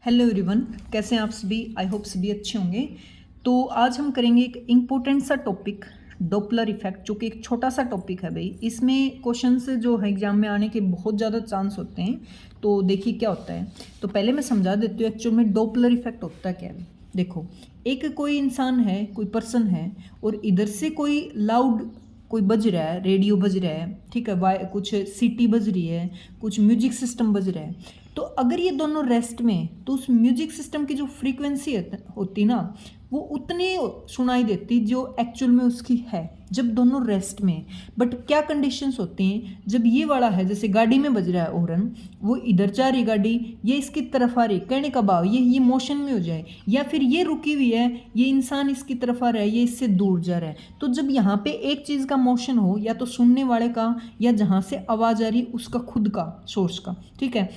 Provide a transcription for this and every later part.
Hello everyone, कैसे हैं आप सभी। आई होप सभी अच्छे होंगे। तो आज हम करेंगे एक इम्पोर्टेंट सा टॉपिक, डॉपलर इफेक्ट, जो कि एक छोटा सा टॉपिक है भाई। इसमें क्वेश्चंस जो है एग्जाम में आने के बहुत ज़्यादा चांस होते हैं। तो देखिए क्या होता है। तो पहले मैं समझा देती हूँ एक्चुअल में डॉपलर इफेक्ट होता क्या है। देखो, एक कोई इंसान है, कोई पर्सन है, और इधर से कोई लाउड कोई बज रहा है, रेडियो बज रहा है, ठीक है, वाई कुछ सीटी बज रही है, कुछ म्यूजिक सिस्टम बज रहा है। तो अगर ये दोनों रेस्ट में, तो उस म्यूजिक सिस्टम की जो फ्रीक्वेंसी होती ना, वो उतनी सुनाई देती जो एक्चुअल में उसकी है, जब दोनों रेस्ट में। बट क्या कंडीशंस होती हैं, जब ये वाला है, जैसे गाड़ी में बज रहा है हॉर्न, वो इधर जा रही गाड़ी, ये इसकी तरफ आ रही, कहने का भाव ये मोशन में हो जाए, या फिर ये रुकी हुई है, ये इंसान इसकी तरफ आ रहा है, ये इससे दूर जा रहा है। तो जब यहाँ पे एक चीज़ का मोशन हो, या तो सुनने वाले का, या जहाँ से आवाज़ आ रही उसका खुद का, सोर्स का, ठीक है,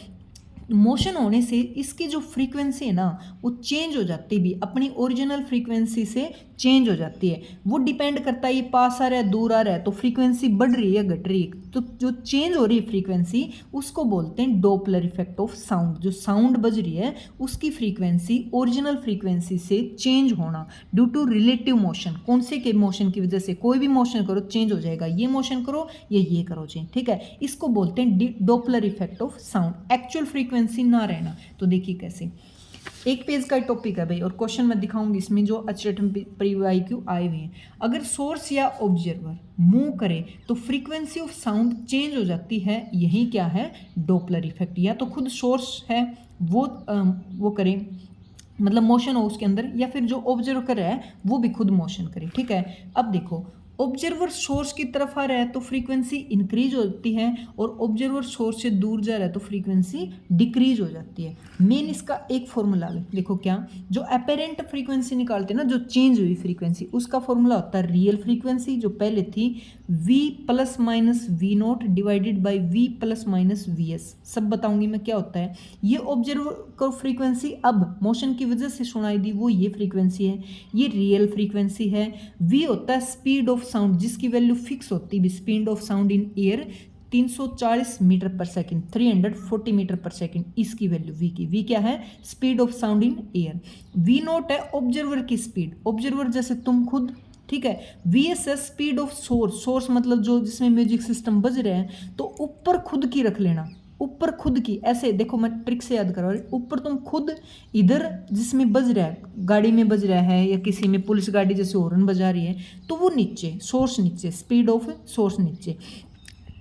मोशन होने से इसकी जो फ्रीक्वेंसी है ना, वो चेंज हो जाती भी, अपनी ओरिजिनल फ्रीक्वेंसी से चेंज हो जाती है। वो डिपेंड करता है ये पास आ रहा है, दूर आ रहा है, तो फ्रीक्वेंसी बढ़ रही है, घट रही है। तो जो चेंज हो रही है फ्रीक्वेंसी, उसको बोलते हैं डॉपलर इफेक्ट ऑफ साउंड। जो साउंड बज रही है उसकी फ्रीक्वेंसी ओरिजिनल फ्रीक्वेंसी से चेंज होना ड्यू टू रिलेटिव मोशन। कौन से के मोशन की वजह से, कोई भी मोशन करो चेंज हो जाएगा, ये मोशन करो या ये करो चेंज, ठीक है। इसको बोलते हैं Doppler effect of sound, actual frequency ना रहना। तो देखिए कैसे, एक पेज का टॉपिक है भाई, और क्वेश्चन मैं दिखाऊंगी इसमें जो अचेतन प्रीवाईक्यू आए हुए हैं। अगर सोर्स या ऑब्जर्वर मूव करे तो फ्रीक्वेंसी ऑफ साउंड चेंज हो जाती है। यही क्या है, डॉपलर इफेक्ट। या तो खुद सोर्स है वो करे, मतलब मोशन हो उसके अंदर, या फिर जो ऑब्जर्व कर रहा है वो भी खुद मोशन करे, ठीक है। अब देखो, ऑब्जर्वर सोर्स की तरफ आ रहा है तो फ्रीक्वेंसी इंक्रीज होती है, और ऑब्जर्वर सोर्स से दूर जा रहा है तो फ्रीक्वेंसी डिक्रीज हो जाती है। मेन इसका एक फॉर्मूला है, देखो क्या, जो अपेरेंट फ्रीक्वेंसी निकालते हैं ना, जो चेंज हुई फ्रीक्वेंसी, उसका फॉर्मूला होता है रियल फ्रीक्वेंसी, जो पहले थी v plus minus V naught divided by v plus minus V S. सब बताऊंगी मैं क्या होता है। ये ऑब्जर्वर को फ्रीक्वेंसी अब मोशन की वजह से सुनाई दी, वो ये फ्रीक्वेंसी है, ये रियल फ्रीक्वेंसी है। v होता है स्पीड ऑफ साउंड, जिसकी वैल्यू फिक्स होती है, speed of sound in air 340 metre per second, 340 metre per second, इसकी वैल्यू v की। v क्या है, speed of sound in air. v naught है ऑब्जर्वर की स्पीड, ऑब्जर्वर जैसे तुम खुद, ठीक है। V S S speed of source, source मतलब जो जिसमें म्यूजिक सिस्टम बज रहे हैं, तो ऊपर खुद की रख लेना, ऊपर खुद की। ऐसे देखो, मैं ट्रिक से याद करा, ऊपर तुम खुद, इधर जिसमें बज रहा है, गाड़ी में बज रहा है, या किसी में पुलिस गाड़ी जैसे हॉर्न बजा रही है, तो वो नीचे, सोर्स नीचे, स्पीड ऑफ सोर्स नीचे।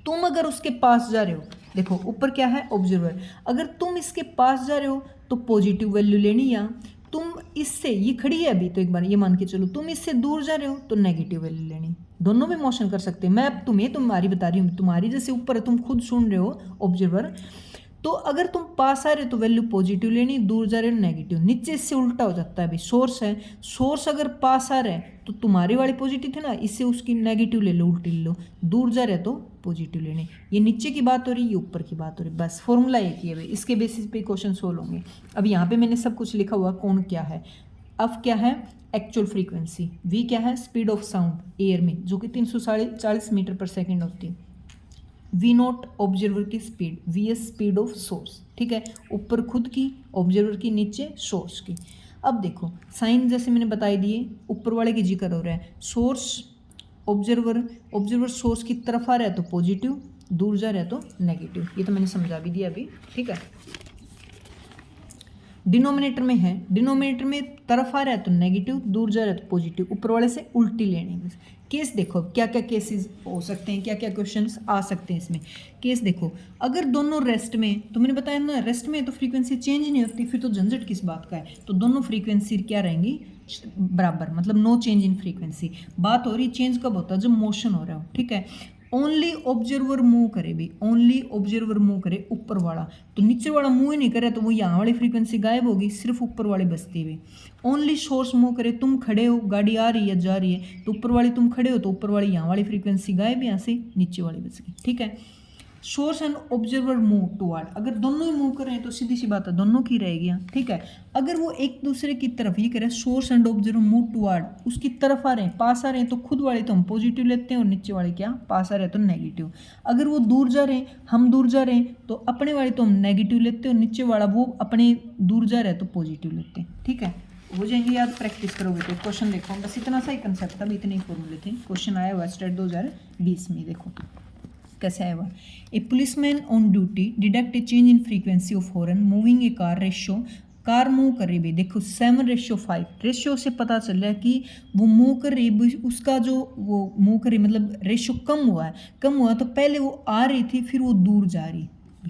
तुम अगर उसके पास जा रहे हो, देखो ऊपर क्या है, ऑब्जर्वर, अगर तुम इसके पास जा रहे हो तो पॉजिटिव वैल्यू लेनी, या तुम इससे, ये खड़ी है अभी, तो एक बार ये मान के चलो तुम इससे दूर जा रहे हो तो नेगेटिव वैल्यू लेनी। दोनों में मोशन कर सकते हैं। मैं अब तुम्हारी बता रही हूँ, तुम्हारी जैसे ऊपर है, तुम खुद सुन रहे हो ऑब्जर्वर, तो अगर तुम पास आ रहे हो तो वैल्यू पॉजिटिव लेनी, दूर जा रहे हो नेगेटिव। नीचे इससे उल्टा हो जाता है भाई, सोर्स है, सोर्स अगर पास आ रहा है तो तुम्हारी वाली पॉजिटिव थे ना, इससे उसकी नेगेटिव ले लो, उल्टी ले लो, दूर जा रहे हो तो पॉजिटिव लेने। ये नीचे की बात हो रही है, ये ऊपर की बात हो रही है, बस फॉर्मूला एक ही है भाई, इसके बेसिस पे क्वेश्चन सोल्व होंगे। अब यहाँ पे मैंने सब कुछ लिखा हुआ, कौन क्या है, अब क्या है एक्चुअल फ्रीक्वेंसी, वी क्या है स्पीड ऑफ साउंड एयर में, जो कि 340 मीटर पर सेकेंड होती है। वी नोट ऑब्जर्वर की speed, V S speed of source, ठीक है, ऊपर खुद की, ऑब्जर्वर की, नीचे सोर्स की। अब देखो साइन जैसे मैंने बताई दिए, ऊपर वाले की जिक्र हो रहा है, सोर्स ऑब्जर्वर, ऑब्जर्वर सोर्स की तरफ आ रहा है तो पॉजिटिव, दूर जा रहा है तो नेगेटिव। ये तो मैंने समझा भी दिया अभी, ठीक है। डिनोमिनेटर में है, डिनोमिनेटर में तरफ आ रहा है तो नेगेटिव, दूर जा रहा है तो पॉजिटिव, ऊपर वाले से उल्टी लेनी। बस केस देखो क्या क्या केसेस हो सकते हैं, क्या क्या क्वेश्चंस आ सकते हैं इसमें। केस देखो, अगर दोनों रेस्ट में, तो मैंने बताया ना रेस्ट में तो फ्रीक्वेंसी चेंज नहीं होती, फिर तो झंझट किस बात का है। तो दोनों फ्रीक्वेंसी क्या रहेंगी, बराबर, मतलब नो चेंज इन फ्रीक्वेंसी। बात हो रही चेंज कब होता है, जब मोशन हो रहा हो, ठीक है। ओनली ऑब्जर्वर मूव करे भी, ओनली ऑब्जर्वर मूव करे, ऊपर वाला, तो नीचे वाला मूव ही नहीं करे तो वो यहाँ वाली फ्रीक्वेंसी गायब होगी, सिर्फ ऊपर वाली बचती हुई। ओनली सोर्स मूव करे, तुम खड़े हो, गाड़ी आ रही है जा रही है, तो ऊपर वाली तुम खड़े हो तो ऊपर वाली यहाँ वाली फ्रीक्वेंसी गायब, यहाँ से नीचे वाली बच गई, ठीक है। Source and observer move toward, अगर दोनों ही मूव कर रहे हैं तो सीधी सी बात है दोनों की रहेगी, ठीक है। अगर वो एक दूसरे की तरफ ये कह रहे हैं source and observer move toward, उसकी तरफ आ रहे हैं, पास आ रहे हैं, तो खुद वाले तो हम पॉजिटिव लेते हैं और नीचे वाले क्या पास आ रहे हैं तो नेगेटिव। अगर वो दूर जा रहे हैं, हम दूर जा रहे हैं, तो अपने वाले तो हम नेगेटिव लेते हैं और नीचे वाला वो अपने दूर जा रहा है तो पॉजिटिव लेते हैं, ठीक है। हो जाएंगे याद, प्रैक्टिस करोगे तो। क्वेश्चन देखो, बस इतना सा ही कंसेप्ट था, इतने ही फॉर्मूले थे। क्वेश्चन आया हुआ स्टेट 2020 में, देखो कैसे आया हुआ। ए policeman on duty detect A change in frequency of horn moving A car ratio, car move कर रही भाई, देखो 7:5 रेशियो से पता चल रहा है कि वो मूव कर रही, उसका जो वो मूव कर रही मतलब रेशियो कम हुआ है, कम हुआ तो पहले वो आ रही थी फिर वो दूर जा रही,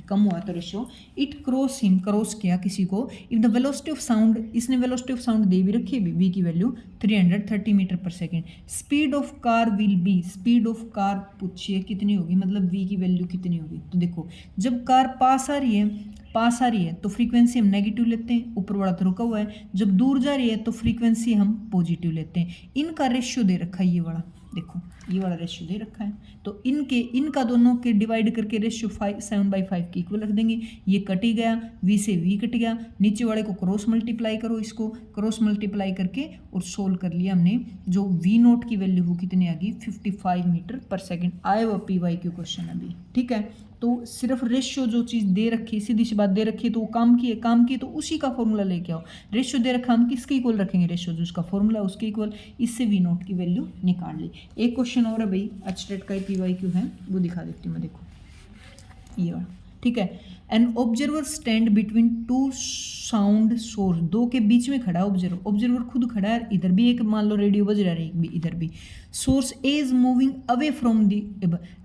कम हुआ तो ratio. It cross him, cross किया किसी को। If the velocity of sound, इसने वेलोसिटी ऑफ साउंड दे भी रखी है वी की value 330 metre per second. Speed of car will be, speed of car पूछिए कितनी होगी, मतलब वी की वैल्यू कितनी होगी। तो देखो जब कार पास आ रही है, पास आ रही है तो फ्रीक्वेंसी हम नेगेटिव लेते हैं, ऊपर वाला तो रुका हुआ है। जब दूर जा रही है तो फ्रीक्वेंसी हम पॉजिटिव लेते हैं। इनका रेशियो दे रखा है ये वाला, देखो ये वाला रेशियो दे रखा है, तो इनका दोनों के डिवाइड करके रेशियो 7/5 की इक्वल रख देंगे। ये कट ही गया, वी से वी कट गया, नीचे वाले को क्रॉस मल्टीप्लाई करो, इसको क्रॉस मल्टीप्लाई करके और सोल्व कर लिया हमने। जो वी नोट की वैल्यू वो कितनी आ गई 55 मीटर पर सेकेंड आया हुआ PYQ क्वेश्चन अभी, ठीक है। तो सिर्फ रेशियो जो चीज़ दे रखी, सीधी सी बात दे रखी है तो वो काम की है तो उसी का फॉर्मूला लेके आओ। रेशियो दे रखा, हम किसके इक्वल रखेंगे, रेशियो जो उसका फॉर्मूला उसके इक्वल, इससे वी नोट की वैल्यू निकाल ली। एक क्वेश्चन और है भाई, एचटेट का PYQ है, वो दिखा देती हूँ मैं, देखो ये वाला, ठीक है। An observer stand between two sound source, दो के बीच में खड़ा है ऑब्जर्वर, ऑब्जर्वर खुद खड़ा है, इधर भी एक मान लो रेडियो बज रहा है, एक भी इधर भी। Source A is moving away from the,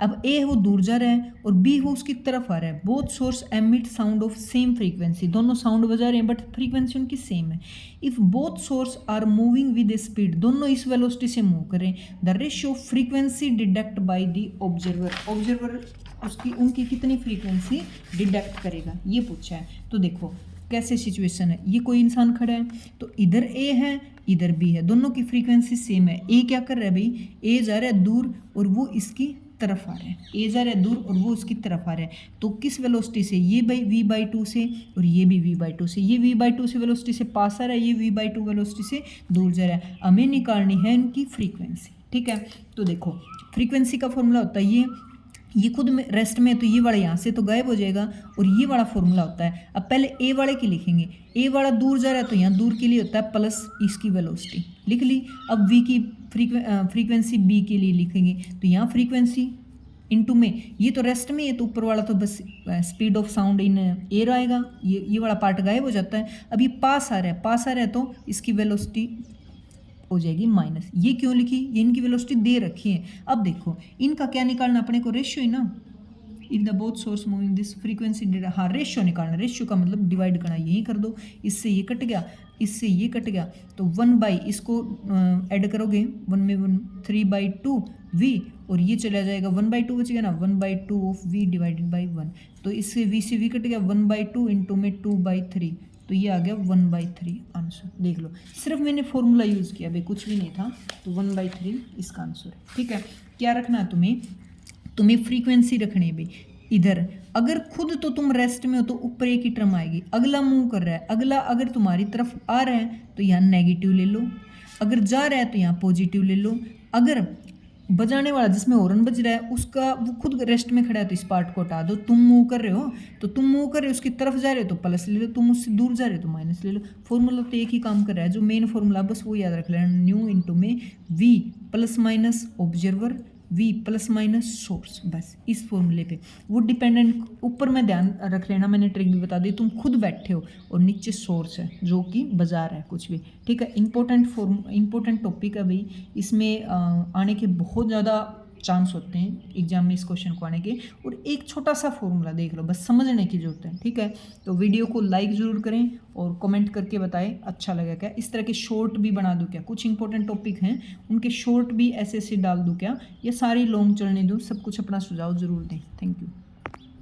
अब ए वो दूर जा रहा है और बी वो उसकी तरफ आ रहा है। Both source emit sound of same frequency, दोनों साउंड बजा रहे हैं बट फ्रीक्वेंसी उनकी सेम है। If both source are moving with a speed, दोनों इस वेलोसिटी से मूव करें, the ratio frequency detect by the observer, observer उसकी उनकी कितनी फ्रीक्वेंसी डिटेक्ट करेगा, ये पूछा है। तो देखो कैसे सिचुएशन है, ये कोई इंसान खड़ा है तो इधर ए है इधर बी है, दोनों की फ्रीक्वेंसी सेम है। ए क्या कर रहा है भाई, ए जा रहा है दूर और वो इसकी तरफ आ रहा है, ए जा रहा है दूर और वो उसकी तरफ आ रहा है। तो किस वेलोसिटी से, ये v/2 से और ये भी v/2 से, ये v/2 से वेलोसिटी से पास आ रहा है, ये v/2 वेलोसिटी से दूर जा रहा है। हमें निकालनी है इनकी फ्रीक्वेंसी, ठीक है। तो देखो फ्रीक्वेंसी का फॉर्मूला होता है ये खुद में रेस्ट में, तो ये वाला यहाँ से तो गायब हो जाएगा और ये वाला फॉर्मूला होता है। अब पहले ए वाले की लिखेंगे, ए वाला दूर जा रहा है तो यहाँ दूर के लिए होता है प्लस इसकी वेलोसिटी, लिख ली। अब वी की फ्रीक्वेंसी बी के लिए लिखेंगे, तो यहाँ फ्रीक्वेंसी इनटू में, ये तो रेस्ट में है तो ऊपर वाला तो बस speed of sound in air आएगा, ये वाला पार्ट गायब हो जाता है। अब ये पास आ रहा है तो इसकी वेलोसिटी हो जाएगी माइनस। ये क्यों लिखी, ये इनकी वेलोसिटी दे रखी है। अब देखो इनका क्या निकालना, अपने को रेशियो ही ना। If the both source moving this frequency, हाँ रेशियो निकालना, रेशियो का मतलब डिवाइड करना, यही कर दो, इससे ये कट गया, इससे ये कट गया, तो 1/, इसको ऐड करोगे 1 में 1 3/2 v और ये चला जाएगा 1/2 बच गया ना, 1/2 ऑफ v डिवाइडेड बाई 1। तो इससे v से v कट गया, 1/2 इंटू में 2/3, तो ये आ गया 1/3 आंसर। देख लो सिर्फ मैंने फॉर्मूला यूज़ किया भाई, कुछ भी नहीं था, तो 1/3 इसका आंसर है, ठीक है। क्या रखना है तुम्हें फ्रीक्वेंसी रखनी है भाई। इधर अगर खुद तो तुम रेस्ट में हो तो ऊपर एक ही टर्म आएगी, अगला मूव कर रहा है, अगला अगर तुम्हारी तरफ आ रहा है तो यहाँ नेगेटिव ले लो, अगर जा रहा है तो यहाँ पॉजिटिव ले लो। अगर बजाने वाला जिसमें हॉर्न बज रहा है उसका वो खुद रेस्ट में खड़ा है तो इस पार्ट को हटा दो। तुम मूव कर रहे हो तो तुम मूव कर रहे हो उसकी तरफ जा रहे हो तो प्लस ले लो, तुम उससे दूर जा रहे हो तो माइनस ले लो। फॉर्मूला तो एक ही काम कर रहा है, जो मेन फॉर्मूला बस वो याद रख लेना, न्यू इंटू में V plus minus observer, V plus minus source, बस इस फॉर्मूले पे। वो डिपेंडेंट ऊपर में ध्यान रख लेना, मैंने ट्रिक भी बता दी, तुम खुद बैठे हो और नीचे सोर्स है जो कि बजा रहा है कुछ भी, ठीक है। इंपॉर्टेंट टॉपिक है भाई, इसमें आने के बहुत ज़्यादा चांस होते हैं एग्जाम में इस क्वेश्चन को आने के। और एक छोटा सा फॉर्मूला देख लो, बस समझने की जरूरत है, ठीक है। तो वीडियो को लाइक ज़रूर करें और कमेंट करके बताएं अच्छा लगा क्या। इस तरह के शॉर्ट भी बना दूं क्या, कुछ इंपॉर्टेंट टॉपिक हैं उनके शॉर्ट भी ऐसे डाल दूं क्या, या सारी लॉन्ग चलने दूं, सब कुछ अपना सुझाव ज़रूर दें। Thank you.